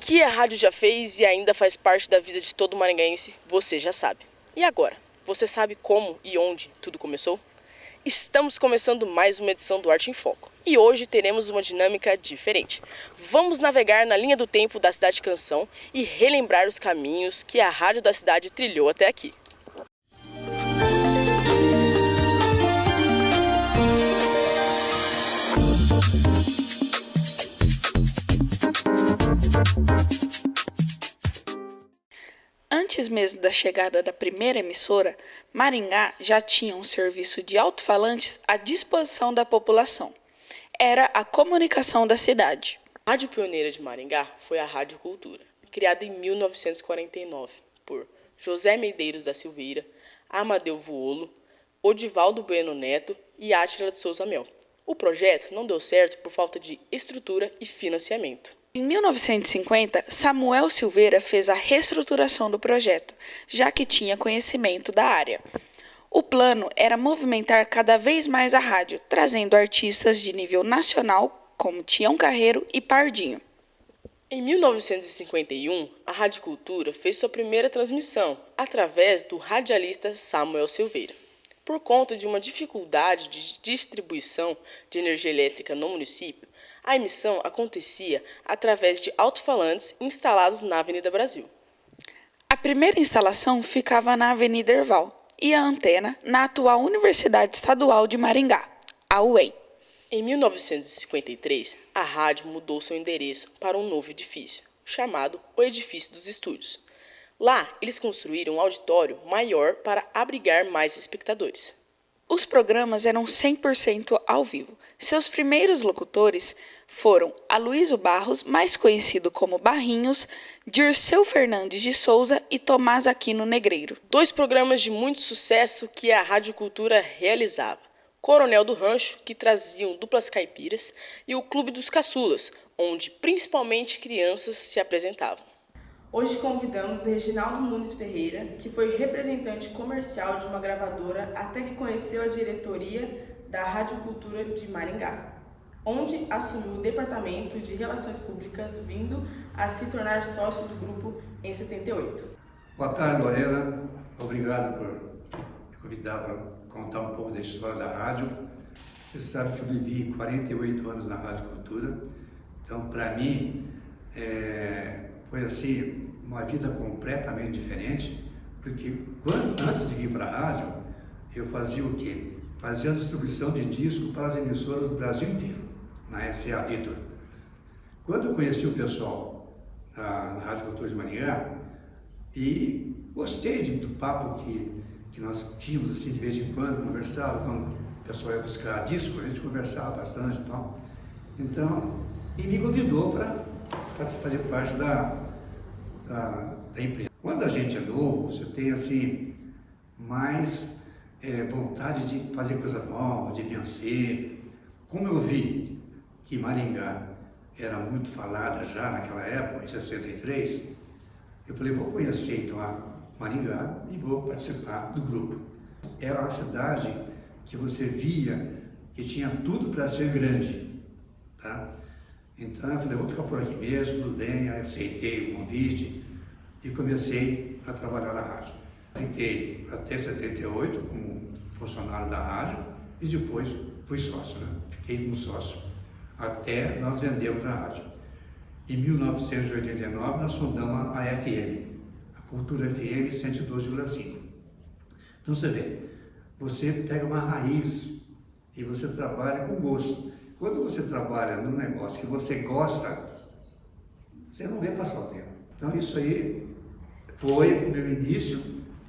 Que a rádio já fez e ainda faz parte da vida de todo maringaense, você já sabe. E agora? Você sabe como e onde tudo começou? Estamos começando mais uma edição do Arte em Foco. E hoje teremos uma dinâmica diferente. Vamos navegar na linha do tempo da Cidade Canção e relembrar os caminhos que a rádio da cidade trilhou até aqui. Antes mesmo da chegada da primeira emissora, Maringá já tinha um serviço de alto-falantes à disposição da população. Era a comunicação da cidade. A rádio pioneira de Maringá foi a Rádio Cultura, criada em 1949 por José Medeiros da Silveira, Amadeu Vuolo, Odivaldo Bueno Neto e Átila de Souza Mel. O projeto não deu certo por falta de estrutura e financiamento. Em 1950, Samuel Silveira fez a reestruturação do projeto, já que tinha conhecimento da área. O plano era movimentar cada vez mais a rádio, trazendo artistas de nível nacional, como Tião Carreiro e Pardinho. Em 1951, a Rádio Cultura fez sua primeira transmissão, através do radialista Samuel Silveira. Por conta de uma dificuldade de distribuição de energia elétrica no município, a emissão acontecia através de alto-falantes instalados na Avenida Brasil. A primeira instalação ficava na Avenida Herval e a antena na atual Universidade Estadual de Maringá, a UEM. Em 1953, a rádio mudou seu endereço para um novo edifício, chamado o Edifício dos Estúdios. Lá, eles construíram um auditório maior para abrigar mais espectadores. Os programas eram 100% ao vivo. Seus primeiros locutores foram Aloysio Barros, mais conhecido como Barrinhos, Dirceu Fernandes de Souza e Tomás Aquino Negreiro. Dois programas de muito sucesso que a Rádio Cultura realizava. Coronel do Rancho, que traziam duplas caipiras, e o Clube dos Caçulas, onde principalmente crianças se apresentavam. Hoje convidamos Reginaldo Nunes Ferreira, que foi representante comercial de uma gravadora até que conheceu a diretoria da Rádio Cultura de Maringá, onde assumiu o departamento de Relações Públicas, vindo a se tornar sócio do grupo em 78. Boa tarde, Lorena. Obrigado por me convidar para contar um pouco da história da rádio. Você sabe que eu vivi 48 anos na Rádio Cultura, então para mim foi assim uma vida completamente diferente, porque antes de vir para a rádio, eu fazia o quê? Fazia a distribuição de disco para as emissoras do Brasil inteiro, na SA Vitor. Quando eu conheci o pessoal na Rádio Cultura de Maringá, e gostei do papo que nós tínhamos assim, de vez em quando, conversava, quando o pessoal ia buscar disco, a gente conversava bastante e tal. Então, e me convidou para fazer parte da empresa. Quando a gente é novo, você tem assim, mais vontade de fazer coisa nova, de vencer. Como eu vi que Maringá era muito falada já naquela época, em 63, eu falei, vou conhecer então a Maringá e vou participar do grupo. Era uma cidade que você via que tinha tudo para ser grande, tá? Então eu falei, vou ficar por aqui mesmo, tudo bem, aí aceitei o convite e comecei a trabalhar na rádio. Fiquei até 78 como funcionário da rádio e depois fui sócio, né? Fiquei como sócio, até nós vendemos a rádio. Em 1989 nós fundamos a FM, a Cultura FM 102,5. Então você vê, você pega uma raiz e você trabalha com gosto. Quando você trabalha num negócio que você gosta, você não vê passar o tempo. Então isso aí foi o meu início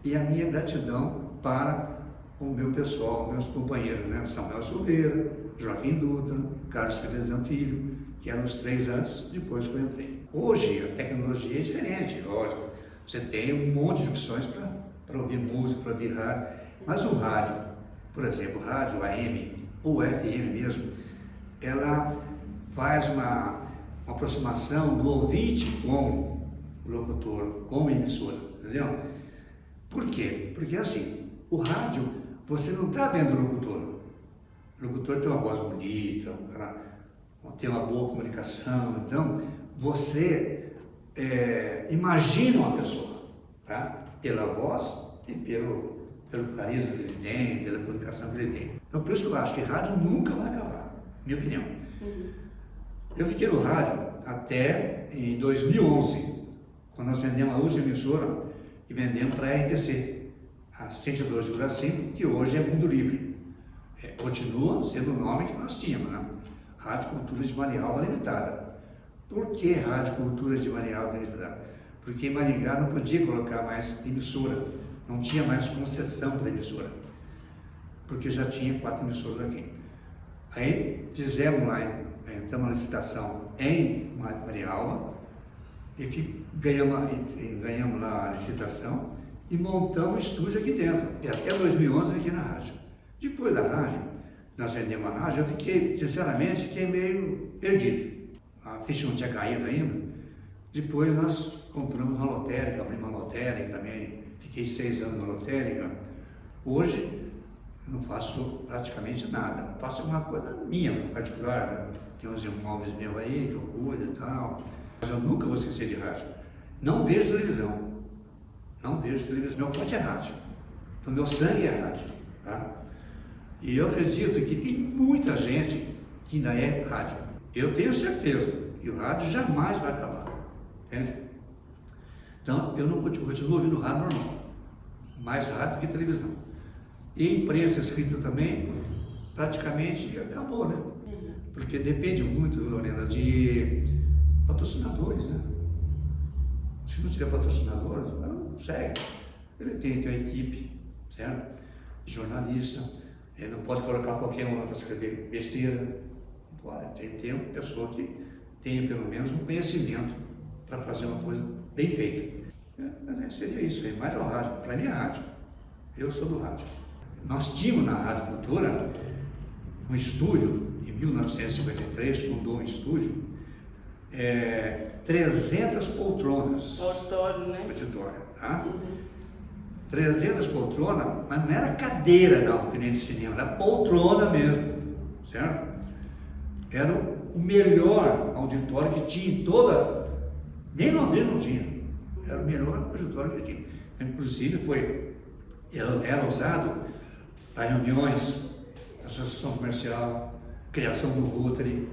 e a minha gratidão para o meu pessoal, meus companheiros, né? Samuel Silveira, Joaquim Dutra, Carlos Felizão Filho, que eram os 3 antes, depois que eu entrei. Hoje a tecnologia é diferente, lógico. Você tem um monte de opções para ouvir música, para ouvir rádio, mas o rádio, por exemplo, rádio AM ou FM mesmo, ela faz uma aproximação do ouvinte com o locutor, com a emissora, entendeu? Por quê? Porque assim, o rádio, você não está vendo o locutor. O locutor tem uma voz bonita, tem uma boa comunicação, então você imaginam a pessoa, tá? Pela voz e pelo carisma que ele tem, pela comunicação que ele tem. Então, por isso que eu acho que rádio nunca vai acabar, minha opinião. Eu fiquei no rádio até em 2011, quando nós vendemos a última emissora e vendemos para a RPC, a 102,5, que hoje é Mundo Livre. Continua sendo o nome que nós tínhamos, né? Rádio Cultura de Marialva Limitada. Por que Rádio Cultura de Marialva Limitada? Porque em Maringá não podia colocar mais emissora, não tinha mais concessão para emissora, porque já tinha 4 emissoras aqui. Aí fizemos lá, entramos na licitação em Marialva e ganhamos lá a licitação e montamos o estúdio aqui dentro, e até 2011 aqui na rádio. Depois da rádio, nós vendemos a rádio, eu fiquei, sinceramente, meio perdido. A ficha não tinha caído ainda. Depois nós compramos uma lotérica, abrimos uma lotérica também, fiquei 6 anos na lotérica. Hoje, eu não faço praticamente nada, faço uma coisa minha, particular, né? Tem uns imóveis meus aí que eu cuido e tal. Mas eu nunca vou esquecer de rádio. Não vejo televisão. Não vejo televisão. Meu forte é rádio. Então, meu sangue é rádio. Tá? E eu acredito que tem muita gente que ainda é rádio. Eu tenho certeza que o rádio jamais vai acabar. Entende? Então, eu não continuo ouvindo rádio normal. Mais rádio que televisão. E imprensa escrita também, praticamente acabou, né? Porque depende muito, Lorena, de patrocinadores, né? Se não tiver patrocinadores, o cara não consegue. Ele tem uma equipe, certo? De jornalista, ele não pode colocar qualquer um para escrever besteira, não pode. Tem que ter uma pessoa que tenha pelo menos um conhecimento para fazer uma coisa bem feita. Seria isso aí, mais ao rádio. Para mim é rádio. Eu sou do rádio. Nós tínhamos na Rádio Cultura um estúdio, em 1953, fundou um estúdio, 300 poltronas. Auditório, né? Auditório, tá? 300 poltronas, mas não era cadeira não, que nem de cinema, era poltrona mesmo, certo? Era o melhor auditório que tinha em toda, nem Londrina não tinha, era o melhor auditório que tinha. Inclusive era usado para reuniões da associação comercial, criação do Rotary,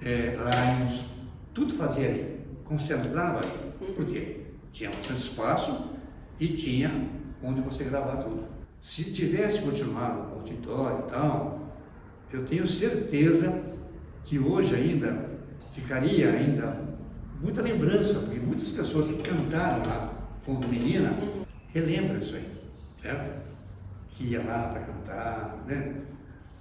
Lions, tudo fazia ali, concentrava ali. Por quê? Tinha bastante espaço e tinha onde você gravar tudo. Se tivesse continuado o auditório e tal, eu tenho certeza que hoje ainda ficaria muita lembrança, porque muitas pessoas que cantaram lá quando menina relembram isso aí, certo? Que ia lá para cantar, né?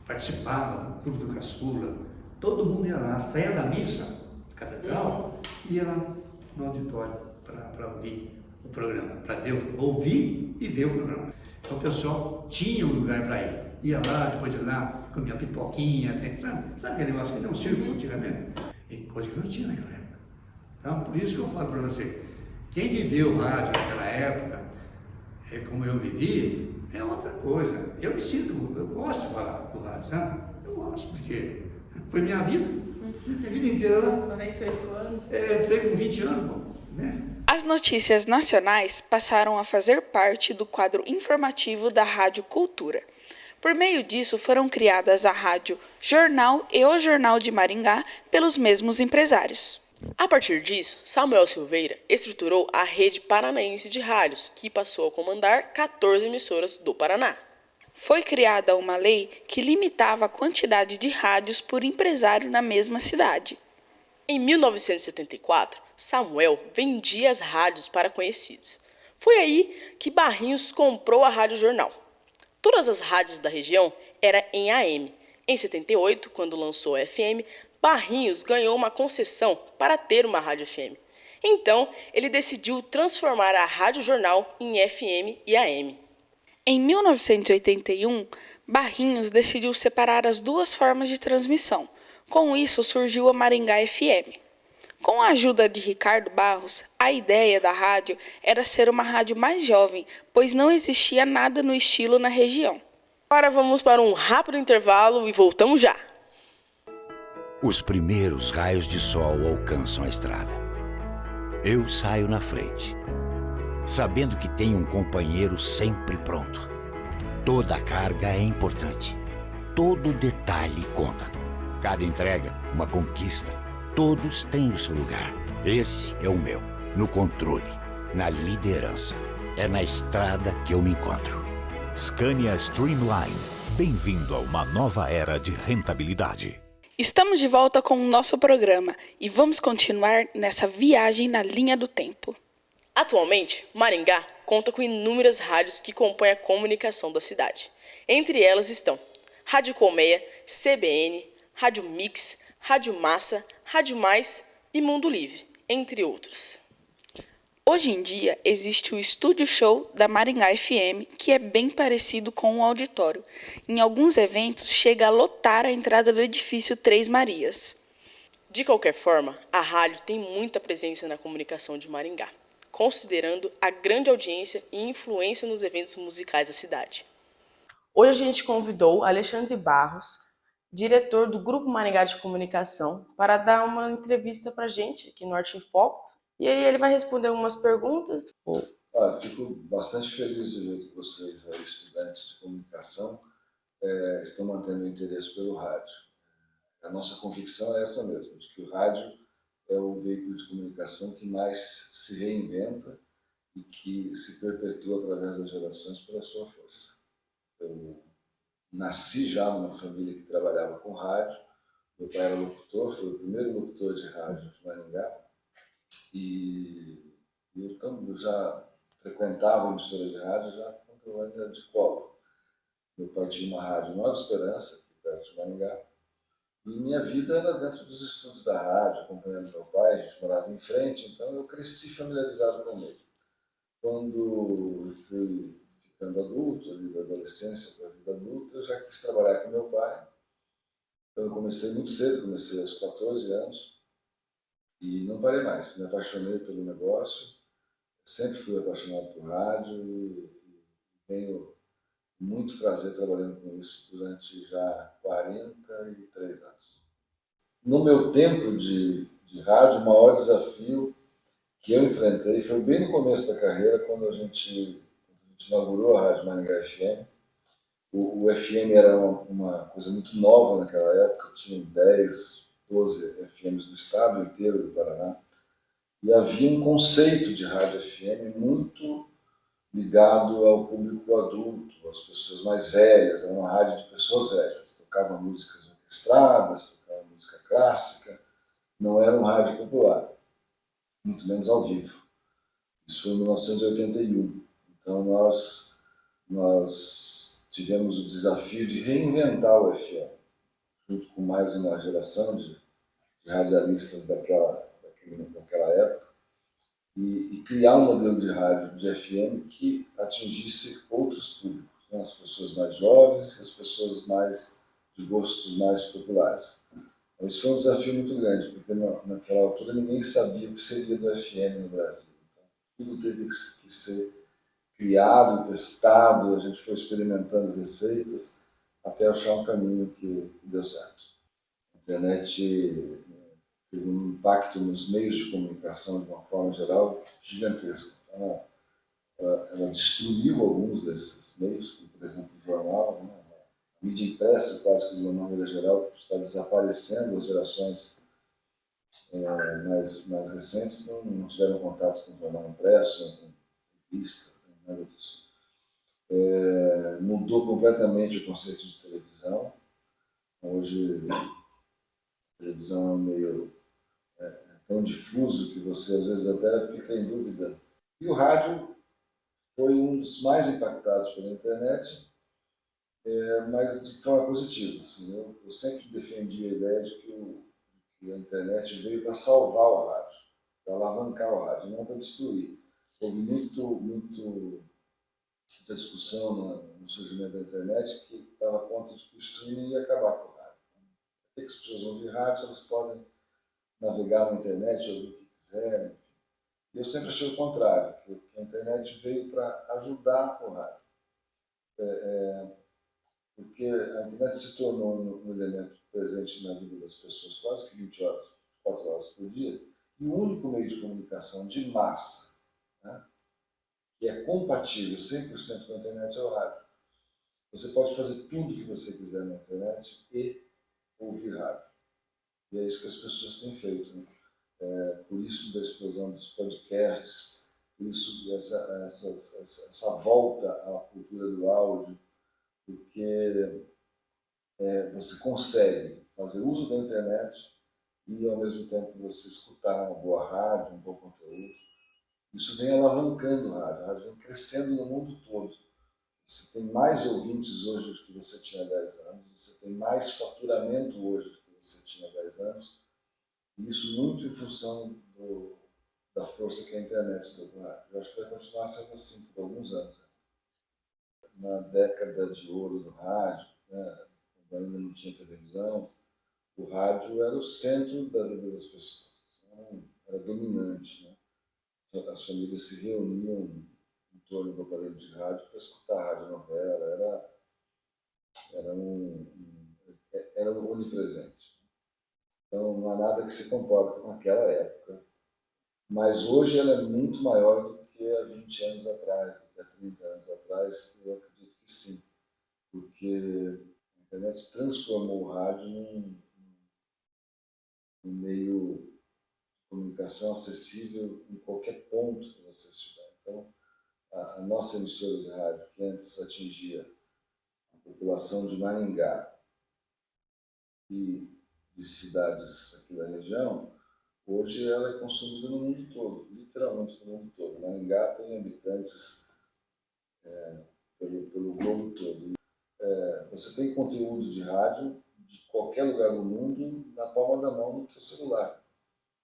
Participava do Clube do Caçula, todo mundo ia lá, saía da missa, catedral, ia lá no auditório para ouvir o programa, para ouvir e ver o programa. Então o pessoal tinha um lugar para ir, ia lá, depois de lá, comia pipoquinha, sabe aquele negócio que não circo antigamente? E coisa que não tinha naquela época. Então por isso que eu falo para você, quem viveu o rádio naquela época, como eu vivi, é outra coisa. Eu gosto de falar do rádio, sabe? Eu gosto, porque foi minha vida. Minha vida inteira. 48 anos. Entrei com 20 anos, né? As notícias nacionais passaram a fazer parte do quadro informativo da Rádio Cultura. Por meio disso, foram criadas a Rádio Jornal e o Jornal de Maringá pelos mesmos empresários. A partir disso, Samuel Silveira estruturou a Rede Paranaense de Rádios, que passou a comandar 14 emissoras do Paraná. Foi criada uma lei que limitava a quantidade de rádios por empresário na mesma cidade. Em 1974, Samuel vendia as rádios para conhecidos. Foi aí que Barrinhos comprou a Rádio Jornal. Todas as rádios da região eram em AM. Em 78, quando lançou a FM, Barrinhos ganhou uma concessão para ter uma rádio FM. Então, ele decidiu transformar a Rádio Jornal em FM e AM. Em 1981, Barrinhos decidiu separar as duas formas de transmissão. Com isso, surgiu a Maringá FM. Com a ajuda de Ricardo Barros, a ideia da rádio era ser uma rádio mais jovem, pois não existia nada no estilo na região. Agora vamos para um rápido intervalo e voltamos já. Os primeiros raios de sol alcançam a estrada. Eu saio na frente, sabendo que tenho um companheiro sempre pronto. Toda carga é importante. Todo detalhe conta. Cada entrega, uma conquista. Todos têm o seu lugar. Esse é o meu. No controle, na liderança. É na estrada que eu me encontro. Scania Streamline. Bem-vindo a uma nova era de rentabilidade. Estamos de volta com o nosso programa e vamos continuar nessa viagem na linha do tempo. Atualmente, Maringá conta com inúmeras rádios que compõem a comunicação da cidade. Entre elas estão Rádio Colmeia, CBN, Rádio Mix, Rádio Massa, Rádio Mais e Mundo Livre, entre outras. Hoje em dia, existe o Estúdio Show da Maringá FM, que é bem parecido com um auditório. Em alguns eventos, chega a lotar a entrada do edifício Três Marias. De qualquer forma, a rádio tem muita presença na comunicação de Maringá, considerando a grande audiência e influência nos eventos musicais da cidade. Hoje a gente convidou Alexandre Barros, diretor do Grupo Maringá de Comunicação, para dar uma entrevista para a gente aqui no Arte em Foco. E aí ele vai responder algumas perguntas. Fico bastante feliz de ver que vocês, estudantes de comunicação, estão mantendo o interesse pelo rádio. A nossa convicção é essa mesmo, de que o rádio é o veículo de comunicação que mais se reinventa e que se perpetua através das gerações pela sua força. Eu nasci já numa família que trabalhava com rádio. Meu pai era locutor, foi o primeiro locutor de rádio de Maringá. E eu já frequentava a emissora de rádio já quando eu era de colo. Meu pai tinha uma rádio Nova Esperança, aqui perto de Maringá. E minha vida era dentro dos estudos da rádio, acompanhando meu pai, a gente morava em frente, então eu cresci familiarizado com ele. Quando eu fui ficando adulto, ali da adolescência para a vida adulta, eu já quis trabalhar com meu pai. Então eu comecei muito cedo, comecei aos 14 anos e não parei mais. Me apaixonei pelo negócio, sempre fui apaixonado por rádio e tenho muito prazer trabalhando com isso durante já 43 anos. No meu tempo de rádio, o maior desafio que eu enfrentei foi bem no começo da carreira, quando a gente inaugurou a Rádio Maringá FM. O FM era uma coisa muito nova naquela época, tinha 10, 12 FMs do estado inteiro do Paraná. E havia um conceito de rádio FM muito ligado ao público adulto, às pessoas mais velhas. Era uma rádio de pessoas velhas, tocava músicas orquestradas, tocava música clássica, não era um rádio popular, muito menos ao vivo. Isso foi em 1981. Então nós tivemos o desafio de reinventar o FM, junto com mais uma geração de radialistas daquela época, e criar um modelo de rádio de FM que atingisse outros públicos, né? As pessoas mais jovens e as pessoas de gostos mais populares. Então, isso foi um desafio muito grande, porque naquela altura ninguém sabia o que seria do FM no Brasil. Então, tudo teve que ser criado, testado, a gente foi experimentando receitas até achar um caminho que deu certo. A internet teve um impacto nos meios de comunicação de uma forma geral gigantesca. Então, ela destruiu alguns desses meios, como por exemplo o jornal, né? A mídia impressa, quase que de uma maneira geral, está desaparecendo. As gerações mais recentes não tiveram contato com o jornal impresso, com revistas, nada disso. Mudou completamente o conceito de televisão. Hoje a televisão é um meio tão difuso que você às vezes até fica em dúvida. E o rádio foi um dos mais impactados pela internet, mas de forma positiva. Assim, eu sempre defendi a ideia de que a internet veio para salvar o rádio, para alavancar o rádio, não para destruir. Houve muita discussão no surgimento da internet que dava conta de que o streaming ia acabar com o rádio. Por que as pessoas vão ouvir rádio se elas podem navegar na internet, ouvir o que quiserem? E eu sempre achei o contrário, que a internet veio para ajudar o rádio. Porque a internet se tornou um elemento presente na vida das pessoas quase que 20 horas, 4 horas por dia, E o único meio de comunicação de massa, né, que é compatível 100% com a internet é o rádio. Você pode fazer tudo que você quiser na internet e ouvir rádio. E é isso que as pessoas têm feito, né? Por isso da explosão dos podcasts, por isso essa volta à cultura do áudio, porque você consegue fazer uso da internet e, ao mesmo tempo, você escutar uma boa rádio, um bom conteúdo. Isso vem alavancando o rádio vem crescendo no mundo todo. Você tem mais ouvintes hoje do que você tinha há 10 anos, você tem mais faturamento hoje do que você tinha há 10 anos, e isso muito em função da força que a internet deu para o rádio. Eu acho que vai continuar sendo assim por alguns anos. Na década de ouro do rádio, né, quando ainda não tinha televisão, o rádio era o centro da vida das pessoas, era dominante, né? As famílias se reuniam em torno do aparelho de rádio para escutar a radionovela, era onipresente. Então não há nada que se compare com aquela época, mas hoje ela é muito maior do que há 20 anos atrás, do que há 30 anos atrás, eu acredito que sim, porque a internet transformou o rádio num meio de comunicação acessível em qualquer ponto que você estiver. Então, a nossa emissora de rádio, que antes atingia a população de Maringá e de cidades aqui da região, hoje ela é consumida no mundo todo, literalmente no mundo todo. Maringá tem habitantes pelo globo todo. Você tem conteúdo de rádio de qualquer lugar do mundo na palma da mão do seu celular.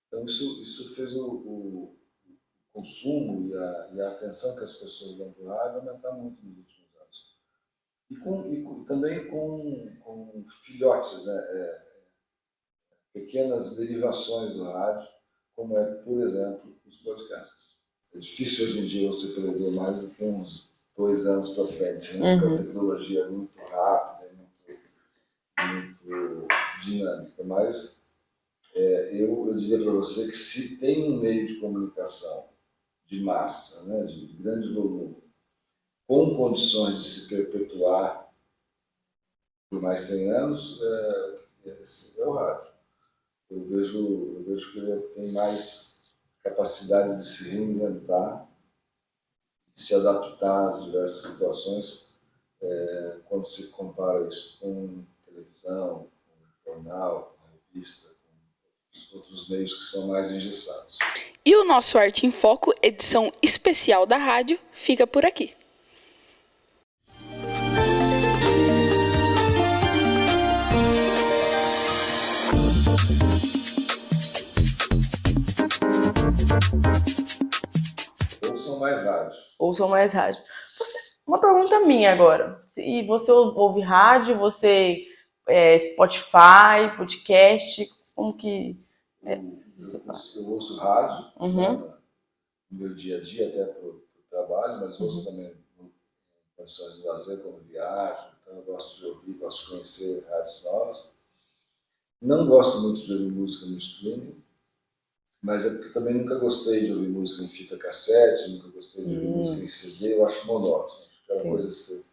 Então isso fez o consumo e a atenção que as pessoas dão para o rádio aumentar muito nos últimos anos. E também com filhotes, né? Pequenas derivações do rádio, como por exemplo, os podcasts. É difícil hoje em dia você prever mais do que uns 2 anos para frente, né? Porque a tecnologia é muito rápida, muito dinâmica, mas eu diria para você que se tem um meio de comunicação de massa, né, de grande volume, com condições de se perpetuar por mais 100 anos, esse é o rádio. Eu vejo que ele tem mais capacidade de se reinventar, de se adaptar às diversas situações, quando se compara isso com televisão, com jornal, com revista, com outros meios que são mais engessados. E o nosso Arte em Foco, edição especial da rádio, fica por aqui. Ouçam mais rádio. Ouçam mais rádio. Uma pergunta minha agora. E você ouve rádio, você Spotify, podcast, como que Eu ouço rádio, né, no meu dia a dia, até para o trabalho, mas ouço também em condições de lazer, como viagem. Então eu gosto de ouvir, gosto de conhecer rádios novas. Não gosto muito de ouvir música no streaming, mas é porque também nunca gostei de ouvir música em fita cassete, nunca gostei de ouvir música em CD, eu acho monótono. Aquela coisa assim,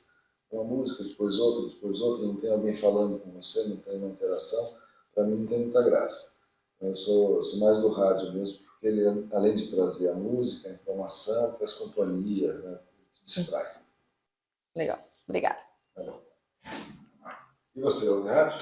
uma música, depois outra, não tem alguém falando com você, não tem uma interação, para mim não tem muita graça. Eu sou mais do rádio mesmo, porque ele, além de trazer a música, a informação, traz companhia, né, distrai. Legal, obrigada. E você, ouve rádio?